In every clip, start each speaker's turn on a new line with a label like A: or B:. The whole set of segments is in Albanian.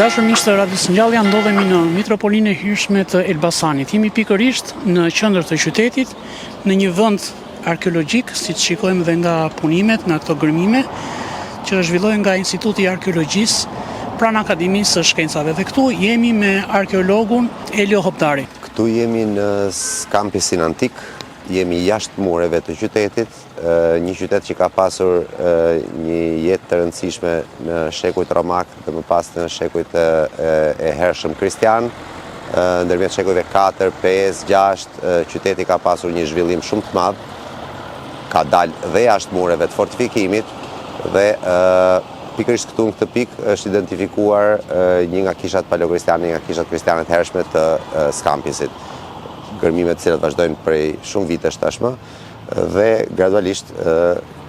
A: dashur miq të Radios Ngjallja, ndodhemi në Mitropolinë e Hyrshme të Elbasanit. Jemi pikërisht në qendër të qytetit, në një vend arkeologjik, siç shikojmë dhe nga punimet në këto gërmime, që zhvillohen nga Instituti i Arkeologjisë pranë Akademisë së Shkencave. Dhe këtu jemi me arkeologun Elio Hopdari.
B: Këtu jemi në Skampisin Antik, jemi jashtë mureve të qytetit, një qytet që ka pasur një jetë të rëndësishme në shekujt romak dhe më pas në shekujt e hershëm kristian. Ndërmjet shekujve 4, 5, 6, qyteti ka pasur një zhvillim shumë të madh, ka dalë dhe jashtë mureve të fortifikimit dhe pikërisht këtu në këtë pikë është identifikuar një nga kishat paleokristiane, një nga kishat kristiane të hershme të Skampisit. Gërmimet të cilat vazhdojnë prej shumë vitesh tashmë dhe gradualisht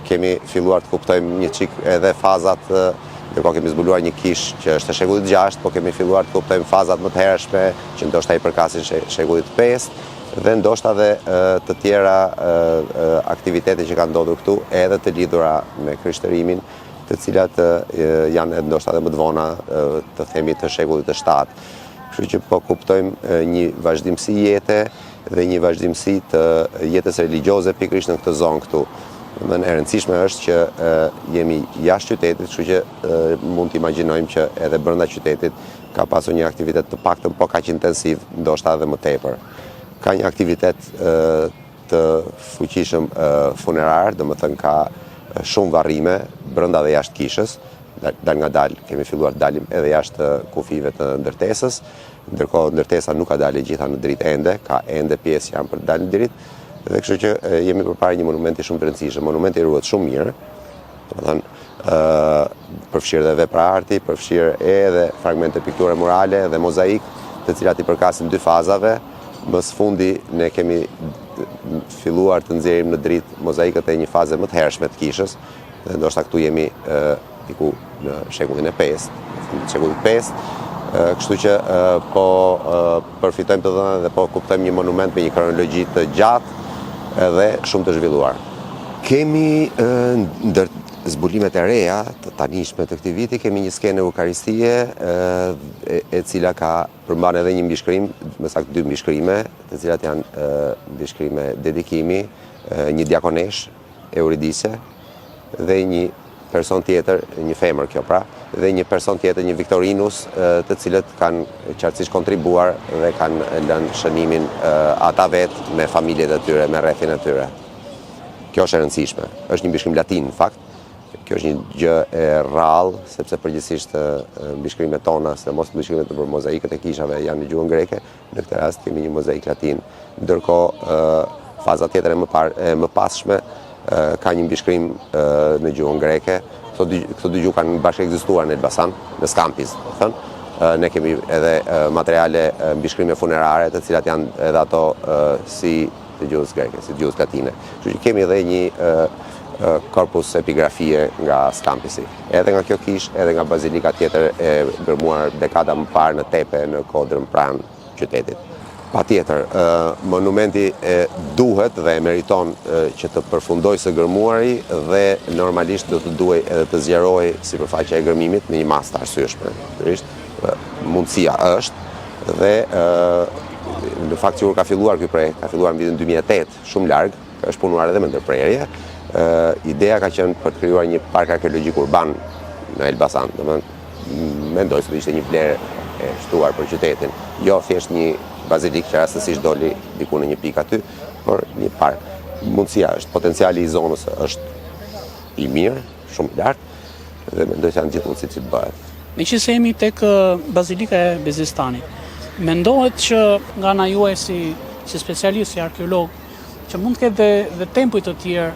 B: kemi filluar të kuptojmë një çik edhe fazat, ndërkohë kemi zbuluar një kish që është e shekullit 6, po kemi filluar të kuptojmë fazat më të hershme që ndoshta i përkasin shekullit 5 dhe ndoshta dhe të tjera aktivitete që kanë ndodhur këtu edhe të lidhura me krishtërimin, të cilat janë ndoshta edhe më të vona të themi të shekullit të 7. Kështu që po kuptojmë një vazhdimsi jete dhe një vazhdimsi të jetës religjioze pikërisht në këtë zonë këtu. E rëndësishme është që jemi jashtë qytetit, kështu që mund të imagjinojmë që edhe brenda qytetit ka pasur një aktivitet të paktën po kaq intensiv, ndoshta edhe më tepër. Ka një aktivitet të fuqishëm funerar, domethënë ka shumë varrime brenda dhe jashtë kishës. Dal nga dal kemi filluar të dalim edhe jashtë kufive të ndërtesës, ndërkohë ndërtesa nuk ka dalë gjitha në dritë ende, ka ende pjesë janë për të dalë në dritë, dhe kështu që jemi përpara një monumenti shumë të rëndësishëm. Monumenti ruhet shumë mirë, domethënë përfshirë dhe vepra arti, përfshirë edhe fragmente pikture murale dhe mozaik, të cilat i përkasin 2 fazave. Më së fundi ne kemi filluar të nxjerrim në dritë mozaikët e një faze më të hershme të kishës, dhe ndoshta këtu jemi diku në shekullin e 5, shekullit 5, kështu që po përfitojmë të dhëna dhe po kuptojmë një monument me një kronologji të gjatë dhe shumë të zhvilluar. Kemi ndër zbulimet e reja të tanishme të këtij viti, kemi një skenë eukaristie e cila ka përmban edhe një mbishkrim, më saktë 2 mbishkrime, të cilat janë mbishkrime dedikimi, një diakonesh Euridise dhe një person tjetër, një femër kjo pra, dhe një person tjetër, një Victorinus, të cilët kanë qartësisht kontribuar dhe kanë lënë shënimin ata vetë me familjet e tyre, me rrethin e tyre. Kjo është e rëndësishme. Është një mbishkrim latin në fakt. Kjo është një gjë e rrallë, sepse përgjithsisht mbishkrimet tona, sidomos mbishkrimet për mozaikët e kishave janë në gjuhën greke, në këtë rast kemi një mozaik latin. Ndërkohë faza tjetër e më passhme ka një mbishkrim në gjuhën greke. Këto 2 gjuhë kanë bashkë ekzistuar në Elbasan, në Skampis, ne kemi edhe materiale mbishkrime funerare, të cilat janë edhe ato si të gjuhës greke, si të gjuhës latine. Kështu që kemi edhe një korpus epigrafie nga Skampisi. Edhe nga kjo kish, edhe nga bazilika tjetër e gërmuar dekada më parë në Tepe, në Kodrën pranë qytetit. Patjetër, monumenti duhet dhe meriton që të përfundoj së gërmuari dhe normalisht do të duhej edhe të zgjerohej sipërfaqja e gërmimit me një masë të arsyeshme. Mundësia është dhe në fakt që ka filluar ky projekt, ka filluar në vitin 2008, shumë larg, është punuar edhe me ndërprerje. Ideja ka qenë për të krijuar një park arkeologjik urban në Elbasan. Domethënë mendoj se do ishte një vlerë e shtuar për qytetin, jo thjesht një bazilik që rastësisht doli diku në një pikë aty, por një park. Mundësia është, potenciali i zonës është i mirë, shumë i lartë dhe mendoj se janë gjithë mundësitë që të bëhet.
A: Meqenëse jemi tek Bazilika e Bezistanit, mendohet që nga ana juaj si specialist, si arkeolog, që mund të ketë dhe tempuj të tjerë,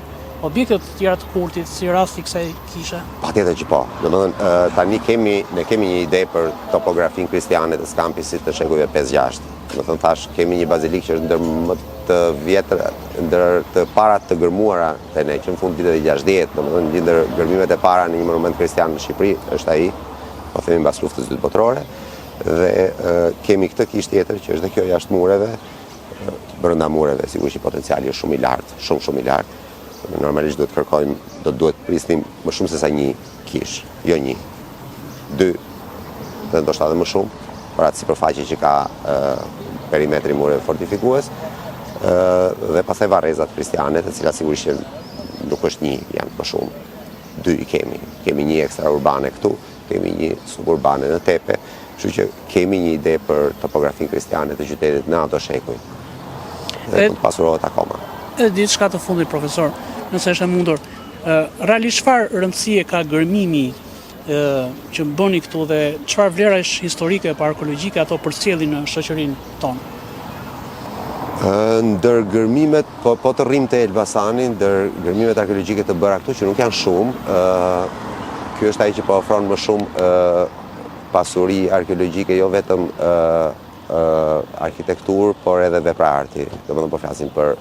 A: objekte të tjera të kultit, si rasti kësaj kishe?
B: Patjetër që po. Domethënë tani ne kemi një ide për topografinë kristiane të Skampisit të shekujve 5-6. Domethënë thash kemi një bazilik që është ndër më të vjetër, ndër të parat të gërmuara te ne, që në fund viteve 60, domethënë një ndër gërmimet e para në një monument kristian në Shqipëri është ai, po themi mbas luftës dytë botërore, dhe kemi këtë kishë tjetër që është dhe kjo jashtë mureve, brenda mureve, sigurisht potenciali është shumë i lartë, shumë i lartë. Normalisht duhet kërkojmë, do duhet prisnim më shumë se sa një kish, jo 1, 2, dhe ndoshta edhe më shumë, për atë sipërfaqe që ka perimetri mure fortifikues, dhe pastaj varrezat kristiane, të cilat sigurisht që nuk është një, janë më shumë. Dy i kemi. Kemi një ekstraurbane këtu, kemi një suburbane në tepe, kështu që kemi një ide për topografinë kristiane të qytetit në ato shekuj. Dhe mund të pasurohet akoma.
A: Diçka të fundit, profesor, nëse është e mundur. Realisht çfarë rëndësie ka gërmimi që bëni këtu dhe çfarë vlerash historike apo arkeologjike ato përcjellin në shoqërinë tonë?
B: Ndër gërmimet, po të rrim të Elbasani, ndër gërmimet arkeologjike të bëra këtu, që nuk janë shumë, ky është ai që po ofron më shumë pasuri arkeologjike, jo vetëm arkitekturë, por edhe vepra arti. Domethënë po flasim për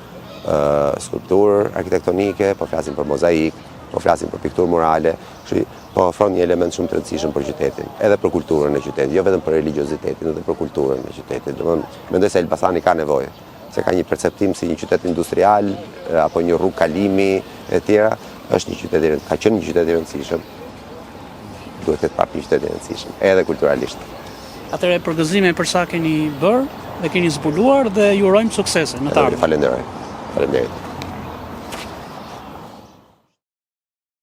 B: skulpturë arkitektonike, po flasim për mozaik, po flasim për pikturë murale, kështu po ofron një element shumë të rëndësishëm për qytetin, edhe për kulturën e qytetit, jo vetëm për religiozitetin, edhe për kulturën e qytetit. Domethënë mendoj se Elbasani ka nevojë, se ka një perceptim si një qytet industrial apo një rrugë kalimi e tjera, është një qytet ka qenë një qytet i rëndësishëm. Duhet të jetë prapë një qytet i rëndësishëm, edhe kulturalisht.
A: Atëherë përgëzime për sa keni bërë dhe keni zbuluar dhe ju urojmë suksese në të ardhmen.
B: Falenderoj. Faleminderit.